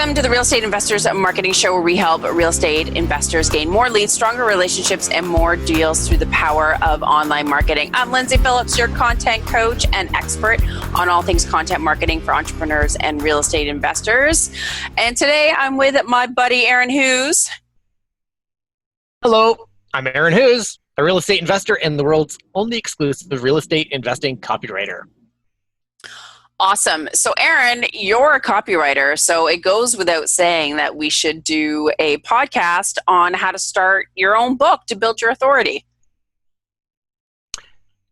Welcome to the Real Estate Investors Marketing Show, where we help real estate investors gain more leads, stronger relationships, and more deals through the power of online marketing. I'm Lindsay Phillips, your content coach and expert on all things content marketing for entrepreneurs and real estate investors. And today I'm with my buddy, Aaron Hughes. Hello, I'm Aaron Hughes, a real estate investor and the world's only exclusive real estate investing copywriter. Awesome. So Aaron, you're a copywriter, so it goes without saying that we should do a podcast on how to start your own book to build your authority.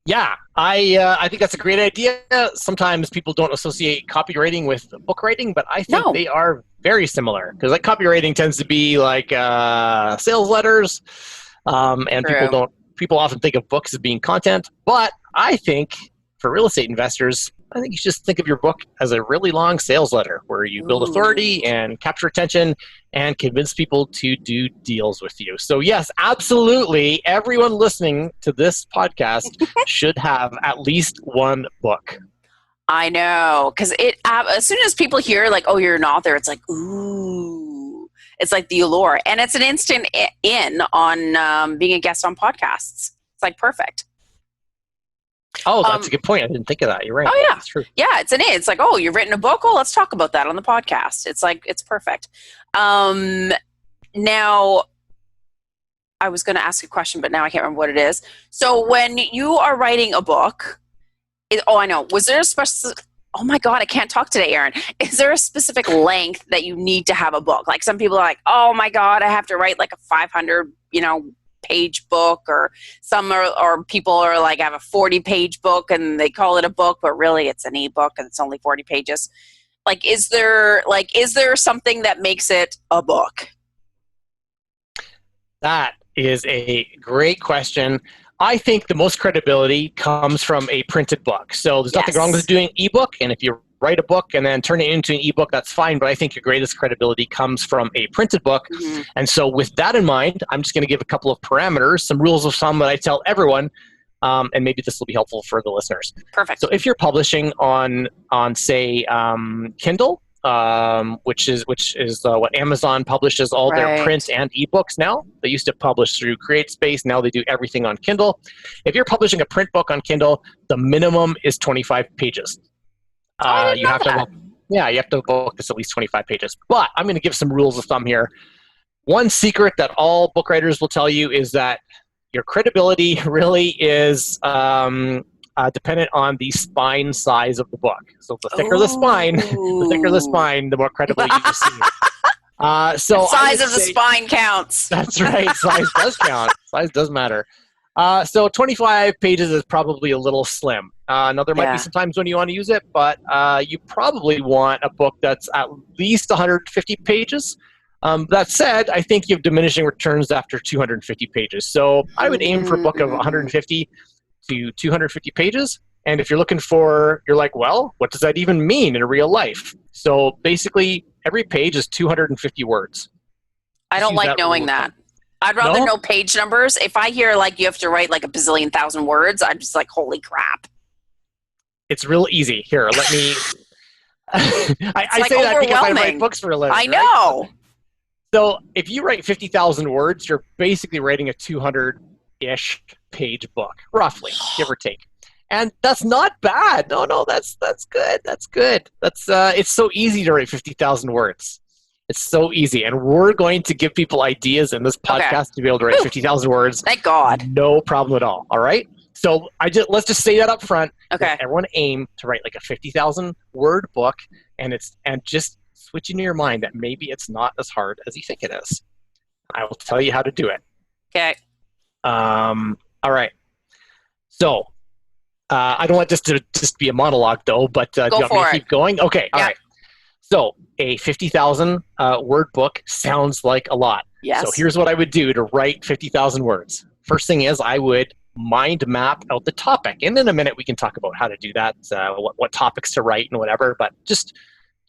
Yeah, I think that's a great idea. Sometimes people don't associate copywriting with book writing, but I think they are very similar, because like copywriting tends to be like sales letters, and people often think of books as being content. But I think for real estate investors, I think you should just think of your book as a really long sales letter where you build authority and capture attention and convince people to do deals with you. So yes, absolutely, everyone listening to this podcast should have at least one book. I know, because as soon as people hear like, oh, you're an author, it's like, ooh, it's like the allure. And it's an instant in on being a guest on podcasts. It's like perfect. Oh, that's a good point. I didn't think of that. You're right. Oh, yeah. That's true. Yeah, it's like, oh, you've written a book? Oh, let's talk about that on the podcast. It's like, it's perfect. Now, I was going to ask a question, but now I can't remember what it is. So when you are writing a book, I know. Was there a specific, oh my God, I can't talk today, Aaron. Is there a specific length that you need to have a book? Like some people are like, oh my God, I have to write like a 500, page book, or or people are like, I have a 40-page book and they call it a book, but really it's an ebook and it's only 40 pages. Like, is there something that makes it a book? That is a great question. I think the most credibility comes from a printed book. So there's nothing wrong with doing ebook, and if you write a book and then turn it into an ebook, that's fine. But I think your greatest credibility comes from a printed book. Mm-hmm. And so with that in mind, I'm just going to give a couple of parameters, some rules of thumb that I tell everyone, and maybe this will be helpful for the listeners. Perfect. So if you're publishing on say, Kindle, which is what Amazon publishes all their print and ebooks now. They used to publish through CreateSpace. Now they do everything on Kindle. If you're publishing a print book on Kindle, the minimum is 25 pages. You have to have a book that's at least 25 pages. But I'm going to give some rules of thumb here. One secret that all book writers will tell you is that your credibility really is dependent on the spine size of the book. So the thicker the spine, the more credible you receive. So size of the spine counts. That's right. Size does count. Size does matter. So 25 pages is probably a little slim. Now, there might be some times when you want to use it, but you probably want a book that's at least 150 pages. That said, I think you have diminishing returns after 250 pages. So I would aim for a book of 150 to 250 pages. And if you're looking you're like, well, what does that even mean in real life? So basically, every page is 250 words. I don't like knowing that. I'd rather know page numbers. If I hear like you have to write like a bazillion thousand words, I'm just like, holy crap. It's real easy. Here, let me. I say that because I write books for a living. I know. Right? So if you write 50,000 words, you're basically writing a 200-ish page book, roughly, give or take. And that's not bad. No, that's good. That's good. It's so easy to write 50,000 words. It's so easy. And we're going to give people ideas in this podcast to be able to write 50,000 words. Thank God. No problem at all. All right? So let's just say that up front. Okay. Everyone aim to write like a 50,000 word book, and just switch into your mind that maybe it's not as hard as you think it is. I will tell you how to do it. Okay. All right. So I don't want this to just be a monologue though, but do you want me to keep going? Okay. All right. So a 50,000 word book sounds like a lot. Yes. So here's what I would do to write 50,000 words. First thing is I would mind map out the topic. And in a minute we can talk about how to do that, what topics to write and whatever. But just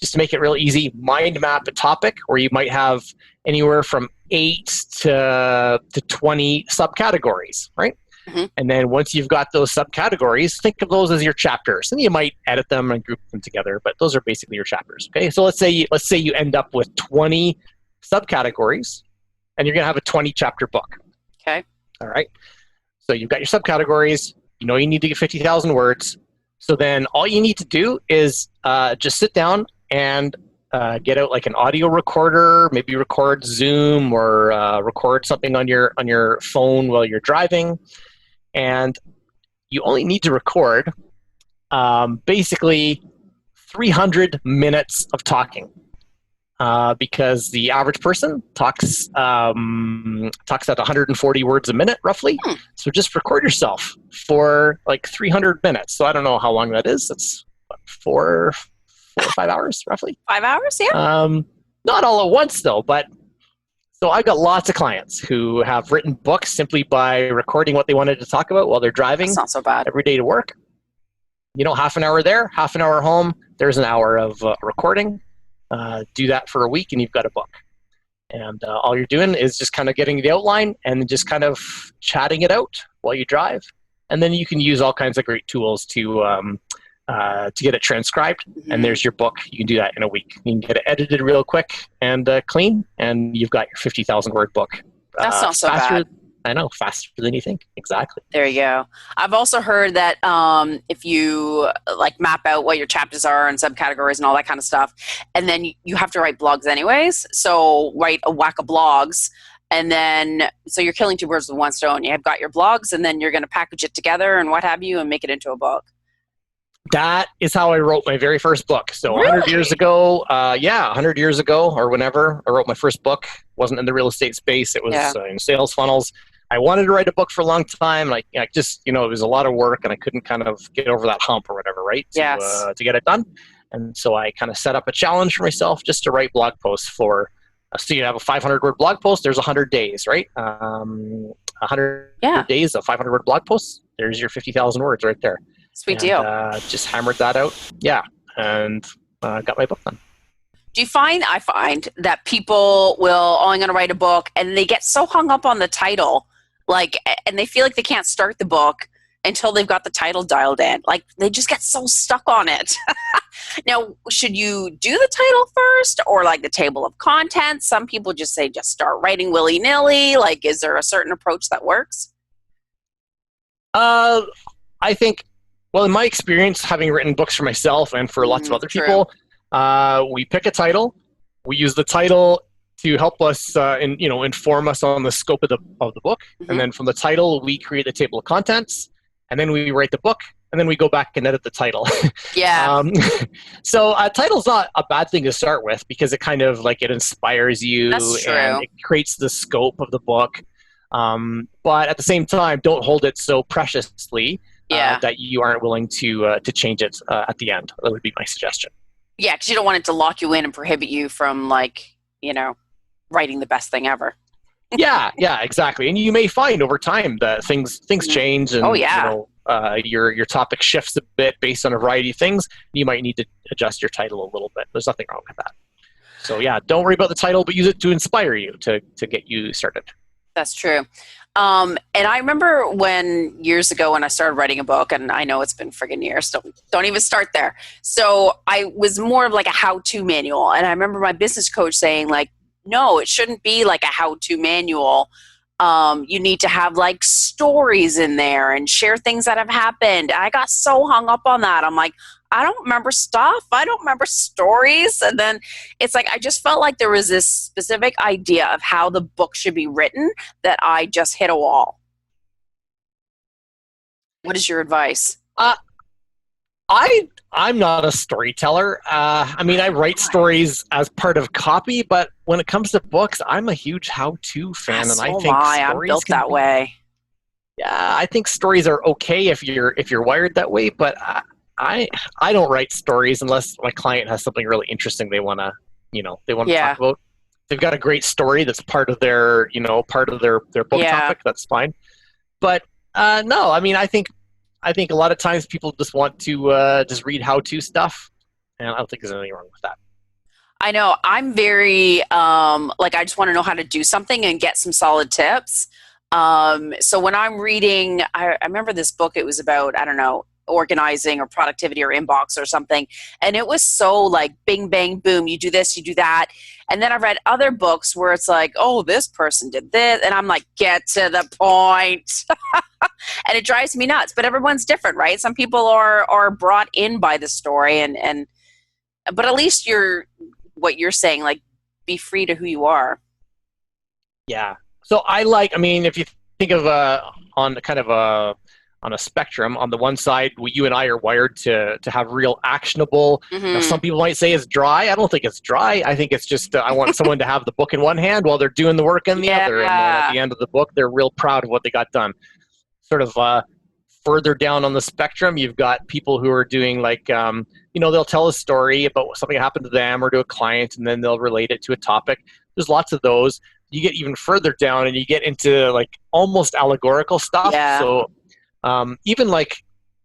to make it real easy, mind map a topic where you might have anywhere from 8 to 20 subcategories, right? Mhm. And then once you've got those subcategories, think of those as your chapters. And you might edit them and group them together, but those are basically your chapters. Okay, so let's say you end up with 20 subcategories, and you're going to have a 20 chapter book. Okay. All right. So you've got your subcategories. You know you need to get 50,000 words. So then all you need to do is just sit down and get out like an audio recorder, maybe record Zoom or record something on your phone while you're driving. And you only need to record basically 300 minutes of talking. Because the average person talks at 140 words a minute, roughly. So just record yourself for like 300 minutes. So I don't know how long that is. That's what, 4 or 5 hours, roughly. 5 hours, yeah. Not all at once, though. But so I've got lots of clients who have written books simply by recording what they wanted to talk about while they're driving. That's not so bad. Every day to work. You know, half an hour there, half an hour home. There's an hour of recording. Do that for a week and you've got a book. And all you're doing is just kind of getting the outline and just kind of chatting it out while you drive. And then you can use all kinds of great tools to get it transcribed. Mhm. And there's your book. You can do that in a week. You can get it edited real quick and clean, and you've got your 50,000 word book. That's not so faster, bad. I know, faster than you think. Exactly. There you go. I've also heard that if you like map out what your chapters are and subcategories and all that kind of stuff, and then you have to write blogs anyways. So write a whack of blogs, and then so you're killing two birds with one stone. You've got your blogs, and then you're going to package it together and what have you, and make it into a book. That is how I wrote my very first book. So Really? 100 years ago, 100 years ago or whenever, I wrote my first book. Wasn't in the real estate space. It was in sales funnels. I wanted to write a book for a long time. And I just, it was a lot of work and I couldn't kind of get over that hump or whatever, right? To get it done. And so I kind of set up a challenge for myself just to write blog posts for, so you have a 500 word blog post, there's 100 days, right? 100 days of 500 word blog posts. There's your 50,000 words right there. Sweet deal. Just hammered that out. Yeah. And got my book done. Do you find, I find that people will, I'm going to write a book, and they get so hung up on the title, and they feel like they can't start the book until they've got the title dialed in. Like, they just get so stuck on it. Now, should you do the title first or like the table of contents? Some people just say, just start writing willy-nilly. Like, is there a certain approach that works? I think, well, in my experience, having written books for myself and for lots of other people, we pick a title. We use the title to help us, inform us on the scope of the book. Mm-hmm. And then from the title, we create the table of contents. And then we write the book. And then we go back and edit the title. Yeah. So title's not a bad thing to start with because it kind of it inspires you. That's true. And it creates the scope of the book. But at the same time, don't hold it so preciously that you aren't willing to change it at the end. That would be my suggestion. Yeah, because you don't want it to lock you in and prohibit you from writing the best thing ever. yeah, exactly. And you may find over time that things change, and your topic shifts a bit based on a variety of things. You might need to adjust your title a little bit. There's nothing wrong with that. So yeah, don't worry about the title, but use it to inspire you to get you started. That's true. And I remember years ago when I started writing a book, and I know it's been friggin' years, don't even start there. So I was more of like a how-to manual. And I remember my business coach saying no, it shouldn't be like a how-to manual. You need to have stories in there and share things that have happened. I got so hung up on that. I'm like, I don't remember stuff. I don't remember stories. And then it's I just felt like there was this specific idea of how the book should be written that I just hit a wall. What is your advice? I'm not a storyteller. I write stories as part of copy, but when it comes to books, I'm a huge how-to fan, and I think I'm built that way. Yeah, I think stories are okay if you're wired that way, but I don't write stories unless my client has something really interesting they want to talk about. If they've got a great story that's part of their book topic, that's fine. But no, I think a lot of times people just want to just read how-to stuff, and I don't think there's anything wrong with that. I know. I'm very I just want to know how to do something and get some solid tips. So when I'm reading, I remember this book, it was about, I don't know, organizing or productivity or inbox or something. And it was so like bing, bang, boom, you do this, you do that. And then I've read other books where it's like, oh, this person did this. And I'm like, get to the point. And it drives me nuts. But everyone's different, right? Some people are brought in by the story and but at least what you're saying, like, be free to who you are. Yeah. So I mean, if you think of on kind of on a spectrum, on the one side, you and I are wired to have real actionable. Now, some people might say it's dry. I don't think it's dry. I think it's just I want someone to have the book in one hand while they're doing the work in the other, and then at the end of the book, they're real proud of what they got done. Sort of further down on the spectrum, you've got people who are doing like, they'll tell a story about something that happened to them or to a client, and then they'll relate it to a topic. There's lots of those. You get even further down and you get into like almost allegorical stuff. Yeah. So even like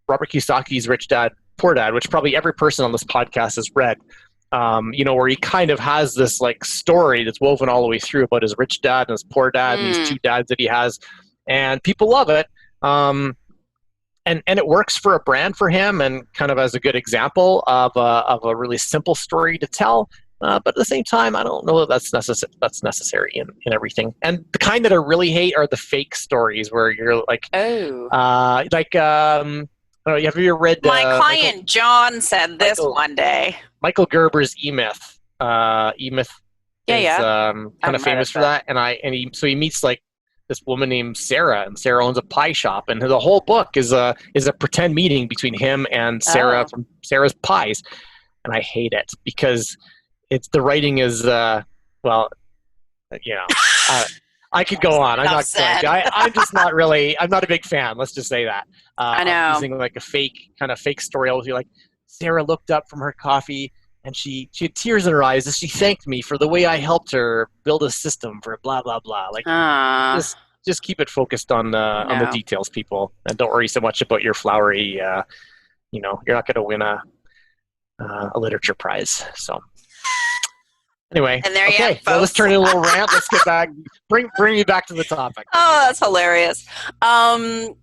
Robert Kiyosaki's Rich Dad, Poor Dad, which probably every person on this podcast has read, where he kind of has this like story that's woven all the way through about his rich dad and his poor dad and these two dads that he has. And people love it. And it works for a brand for him and kind of as a good example of a really simple story to tell. But at the same time, I don't know that that's necessary in everything. And the kind that I really hate are the fake stories where you're like, I don't know, have you ever read? My client John said this one day. Michael Gerber's E-Myth. E-Myth is kind of famous for that. And he meets like this woman named Sarah, and Sarah owns a pie shop, and the whole book is a pretend meeting between him and Sarah from Sarah's Pies. And I hate it because the writing is I could go on. I'm not going to. I'm just not really. I'm not a big fan. Let's just say that. I know. Using like a fake story. I'll be like, Sarah looked up from her coffee and she had tears in her eyes as she thanked me for the way I helped her build a system for blah blah blah. Like just keep it focused on the details, people, and don't worry so much about your flowery. You're not going to win a literature prize. So. Anyway, and there you okay, well, let's turn it a little rant. Let's get back, bring me back to the topic. Oh, that's hilarious. And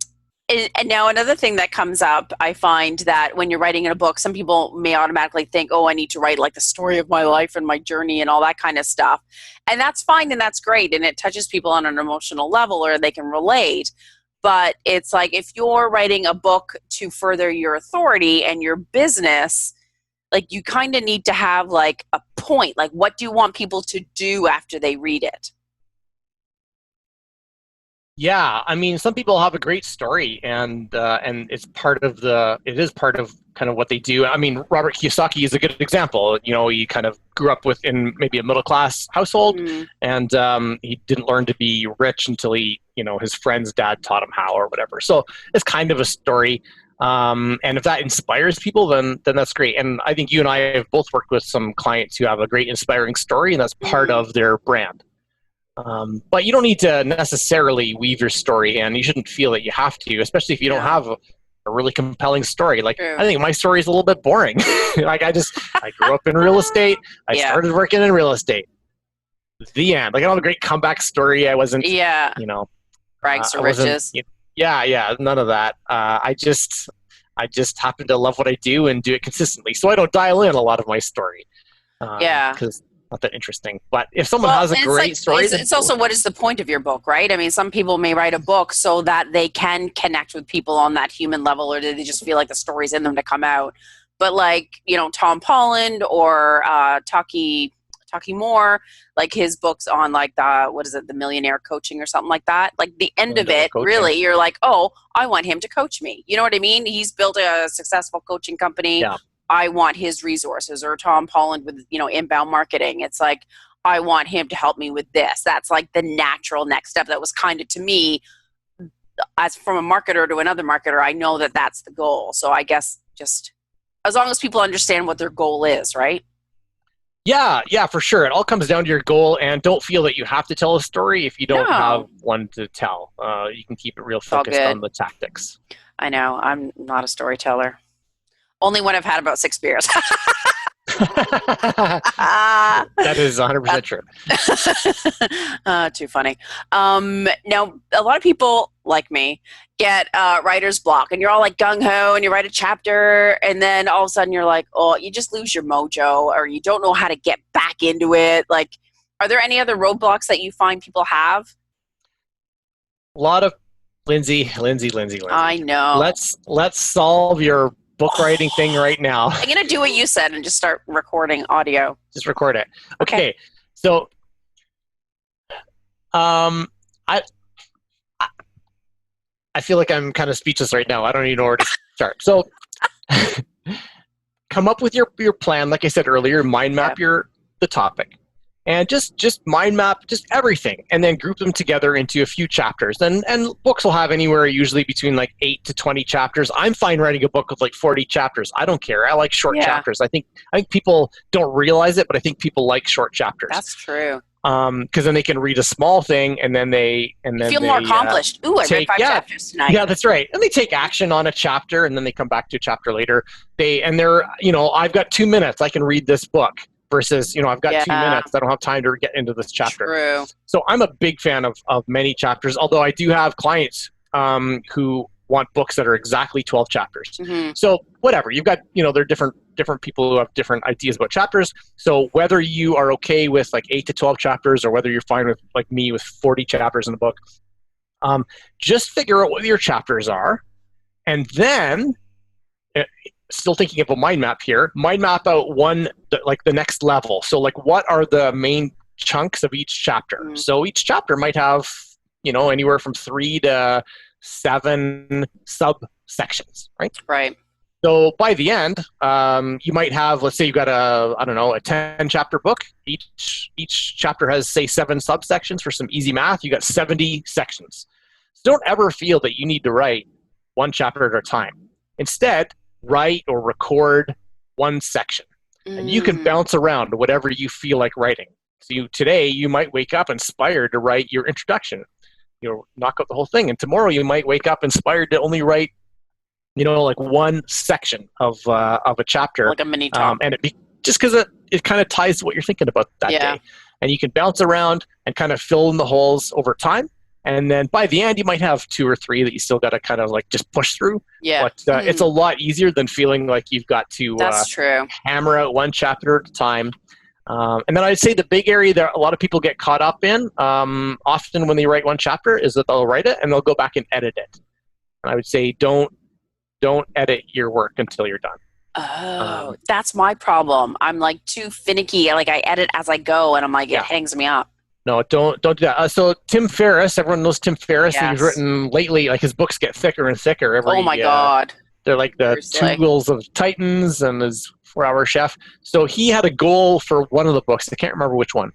now another thing that comes up, I find that when you're writing in a book, some people may automatically think, oh, I need to write like the story of my life and my journey and all that kind of stuff. And that's fine and that's great. And it touches people on an emotional level or they can relate. But it's like if you're writing a book to further your authority and your business, like you kind of need to have like a point. Like what do you want people to do after they read it? Yeah, I mean, some people have a great story, and it is part of kind of what they do. I mean, Robert Kiyosaki is a good example. He kind of grew up in maybe a middle class household, and he didn't learn to be rich until his friend's dad taught him how or whatever. So it's kind of a story. And if that inspires people, then that's great. And I think you and I have both worked with some clients who have a great inspiring story, and that's part of their brand. But you don't need to necessarily weave your story in. You shouldn't feel that you have to, especially if you don't have a really compelling story. Like, I think my story is a little bit boring. Like, I grew up in real estate. I started working in real estate. The end. Like, I don't have a great comeback story. I wasn't, rags to riches. None of that. I just happen to love what I do and do it consistently. So I don't dial in a lot of my story. Because not that interesting. But if someone has a great story, it's also what is the point of your book, right? I mean, some people may write a book so that they can connect with people on that human level, or do they just feel like the story's in them to come out? But like, Tom Holland or Taki Moore, like his books on like the millionaire coaching or something like that. Like the end of it, really, you're like, oh, I want him to coach me. You know what I mean? He's built a successful coaching company. Yeah. I want his resources. Or Tom Holland with, inbound marketing. It's like, I want him to help me with this. That's like the natural next step. That was kind of, to me, as from a marketer to another marketer, I know that that's the goal. So I guess just as long as people understand what their goal is, right? Yeah, for sure. It all comes down to your goal, and don't feel that you have to tell a story if you don't have one to tell. You can keep it real focused on the tactics. I know. I'm not a storyteller. Only when I've had about 6 beers. That is 100% true. Too funny. Now, a lot of people like me get writer's block, and you're all like gung-ho, and you write a chapter, and then all of a sudden you're like, oh, you just lose your mojo, or you don't know how to get back into it. Like, are there any other roadblocks that you find people have? A lot of Lindsay. I know. Let's solve your book writing thing right now. I'm going to do what you said and just start recording audio. Just record it. Okay. So, I feel like I'm kind of speechless right now. I don't even know where to start. So, come up with your plan. Like I said earlier, mind map the topic. And just mind map just everything, and then group them together into a few chapters. And books will have anywhere usually between like 8 to 20 chapters. I'm fine writing a book with like 40 chapters. I don't care. I like short chapters. I think people don't realize it, but I think people like short chapters. That's true. Because then they can read a small thing, and then they feel more accomplished. Ooh, I read 5 chapters tonight. Yeah, that's right. And they take action on a chapter, and then they come back to a chapter later. They're I've got 2 minutes. I can read this book. Versus, I've got 2 minutes. I don't have time to get into this chapter. True. So I'm a big fan of many chapters, although I do have clients who want books that are exactly 12 chapters. Mm-hmm. So whatever. You've got, there are different people who have different ideas about chapters. So whether you are okay with like 8 to 12 chapters or whether you're fine with, like me, with 40 chapters in a book, just figure out what your chapters are, and then still thinking of a mind map here, mind map out the next level. So like, what are the main chunks of each chapter? Mm. So each chapter might have, anywhere from 3 to 7 subsections, right? Right. So by the end, you might have, let's say you've got a 10 chapter book. Each chapter has, say, 7 subsections. For some easy math, you got 70 sections. So don't ever feel that you need to write one chapter at a time. Instead, write or record one section, and you can bounce around to whatever you feel like writing. So today you might wake up inspired to write your introduction, knock out the whole thing, and tomorrow you might wake up inspired to only write, like one section of a chapter, like a mini talk, and just because it kind of ties to what you're thinking about that day, and you can bounce around and kind of fill in the holes over time. And then by the end, you might have 2 or 3 that you still got to kind of like just push through. Yeah. But it's a lot easier than feeling like you've got to true. Hammer out one chapter at a time. And then I'd say the big area that a lot of people get caught up in, often when they write one chapter, is that they'll write it and they'll go back and edit it. And I would say don't edit your work until you're done. Oh, that's my problem. I'm like too finicky. Like I edit as I go, and I'm like, it hangs me up. No, don't do that. So Tim Ferriss, everyone knows Tim Ferriss. Yes. He's written lately, like his books get thicker and thicker every. Oh my God! They're like the Tools of Titans and his 4-Hour Chef. So he had a goal for one of the books. I can't remember which one.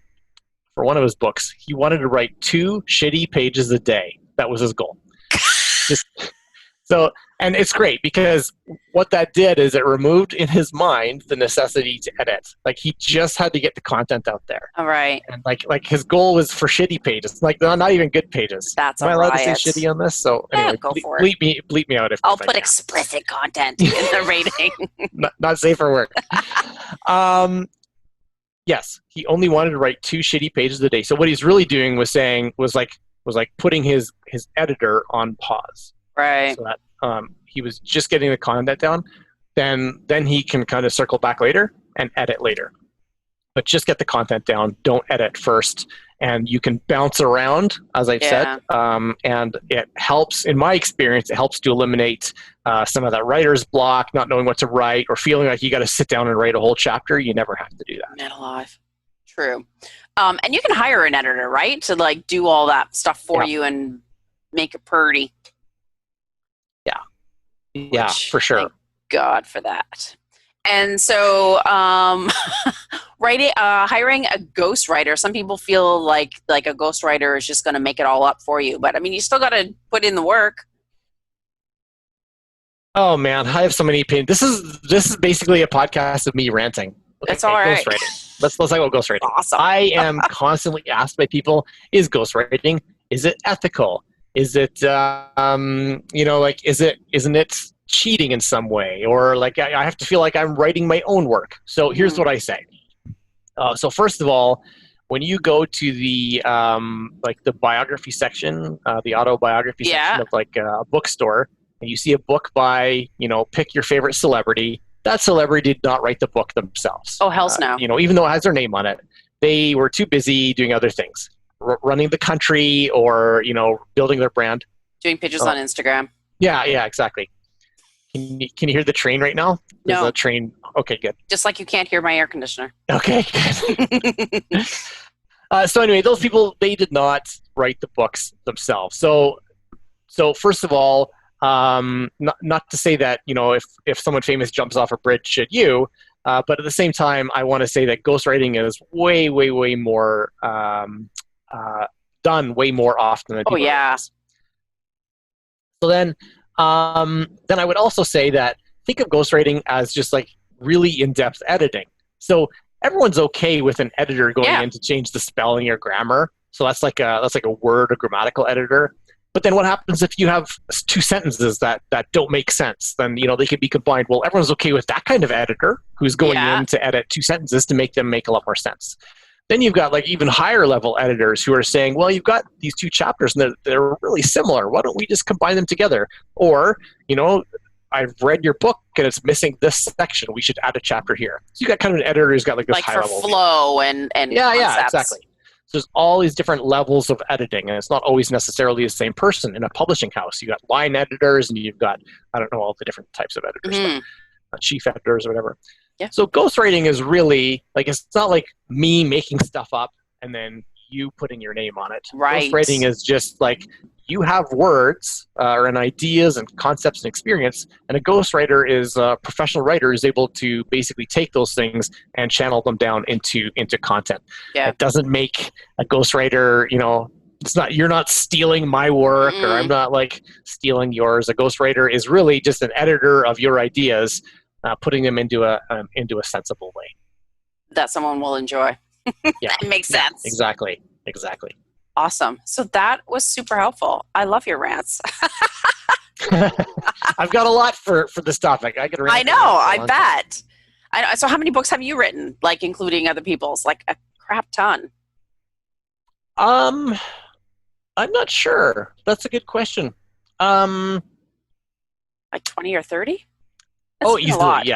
For one of his books, he wanted to write 2 shitty pages a day. That was his goal. And it's great because what that did is it removed in his mind the necessity to edit. Like he just had to get the content out there. All right. And like his goal was for shitty pages, like not even good pages. That's Am I allowed to say shitty on this? So anyway, go for it. Bleep me out if I'll put explicit content in the rating. not safe for work. Yes, he only wanted to write 2 shitty pages a day. So what he's really doing was putting his editor on pause. Right. So that he was just getting the content down, then he can kind of circle back later and edit later. But just get the content down. Don't edit first, and you can bounce around, as I've said. And it helps, in my experience, it helps to eliminate some of that writer's block, not knowing what to write, or feeling like you got to sit down and write a whole chapter. You never have to do that. Man alive. True. And you can hire an editor, right, to like do all that stuff for you and make it pretty. Yeah, for sure. Thank God for that. And so, hiring a ghostwriter. Some people feel like a ghostwriter is just going to make it all up for you, but I mean, you still got to put in the work. Oh man, I have so many opinions. This is basically a podcast of me ranting. Okay, That's all right. Ghostwriting. Let's talk about ghostwriting. Awesome. I am constantly asked by people: is ghostwriting? Is it ethical? Is it isn't it cheating in some way, or like I have to feel like I'm writing my own work. So here's what I say. So first of all, when you go to the like the biography section, the autobiography section of like a bookstore, and you see a book by, pick your favorite celebrity, that celebrity did not write the book themselves. Oh, hell's no. Even though it has their name on it, they were too busy doing other things, running the country, or, building their brand. Doing pictures on Instagram. Yeah, exactly. Can you hear the train right now? There's a train. Okay, good. Just like you can't hear my air conditioner. Okay, good. So anyway, those people, they did not write the books themselves. So first of all, not to say that, if someone famous jumps off a bridge, should you, but at the same time, I want to say that ghostwriting is way, way, way more done way more often than people realize. So then I would also say that think of ghostwriting as just like really in-depth editing. So everyone's okay with an editor going in to change the spelling or grammar. So that's like a word or grammatical editor. But then what happens if you have two sentences that don't make sense? Then, they could be combined. Well, everyone's okay with that kind of editor who's going in to edit two sentences to make them make a lot more sense. Then you've got like even higher level editors who are saying, well, you've got these two chapters and they're really similar. Why don't we just combine them together? Or, I've read your book and it's missing this section. We should add a chapter here. So you got kind of an editor who's got like this high level flow and yeah, exactly. So there's all these different levels of editing, and it's not always necessarily the same person in a publishing house. You got line editors, and you've got, I don't know, all the different types of editors, but, chief editors or whatever. Yeah. So ghostwriting is really like, it's not like me making stuff up and then you putting your name on it. Right. Ghostwriting is just like you have words and ideas and concepts and experience, and a ghostwriter is a professional writer is able to basically take those things and channel them down into content. Yeah. It doesn't make a ghostwriter, it's not, you're not stealing my work or I'm not like stealing yours. A ghostwriter is really just an editor of your ideas, putting them into a sensible way that someone will enjoy. Yeah, it makes sense. Exactly. Awesome. So that was super helpful. I love your rants. I've got a lot for this topic. I could rant. I know. I bet. I know. So how many books have you written, like including other people's? Like a crap ton. I'm not sure. That's a good question. Like 20 or 30? Easily.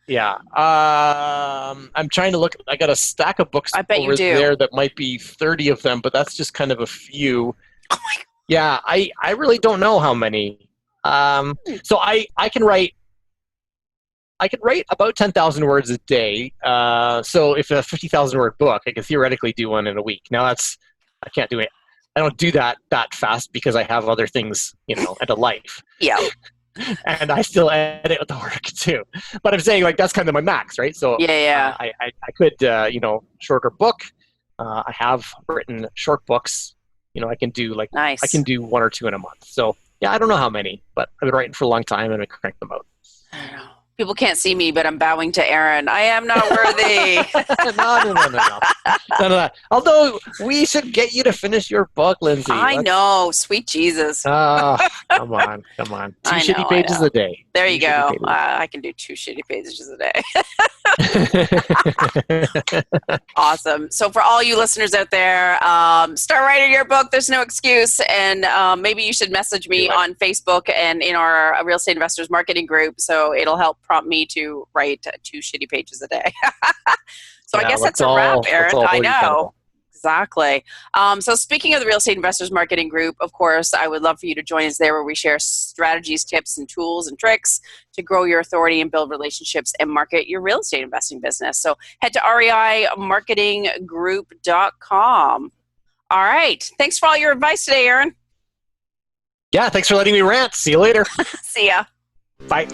Yeah. I'm trying to look. I got a stack of books over there that might be 30 of them, but that's just kind of a few. Oh my God. Yeah, I really don't know how many. So I can write about 10,000 words a day. So if a 50,000 word book, I could theoretically do one in a week. Now I can't do it. I don't do that fast because I have other things, and a life. Yeah. And I still edit with the work too. But I'm saying like that's kind of my max, right? So I could, shorter book. I have written short books. I can do I can do one or two in a month. So yeah, I don't know how many, but I've been writing for a long time and I crank them out. I don't know. People can't see me, but I'm bowing to Aaron. I am not worthy. No. Although we should get you to finish your book, Lindsay. I know. Sweet Jesus. Oh, come on. Two shitty pages a day. There you go. I can do 2 shitty pages a day. Awesome. So for all you listeners out there, start writing your book. There's no excuse. And maybe you should message me on Facebook and in our Real Estate Investors Marketing group. So it'll help prompt me to write 2 shitty pages a day. So I guess that's a wrap, Aaron. I know. Exactly. So speaking of the Real Estate Investors Marketing Group, of course, I would love for you to join us there where we share strategies, tips, and tools and tricks to grow your authority and build relationships and market your real estate investing business. So head to reimarketinggroup.com. All right. Thanks for all your advice today, Aaron. Yeah, thanks for letting me rant. See you later. See ya. Bye.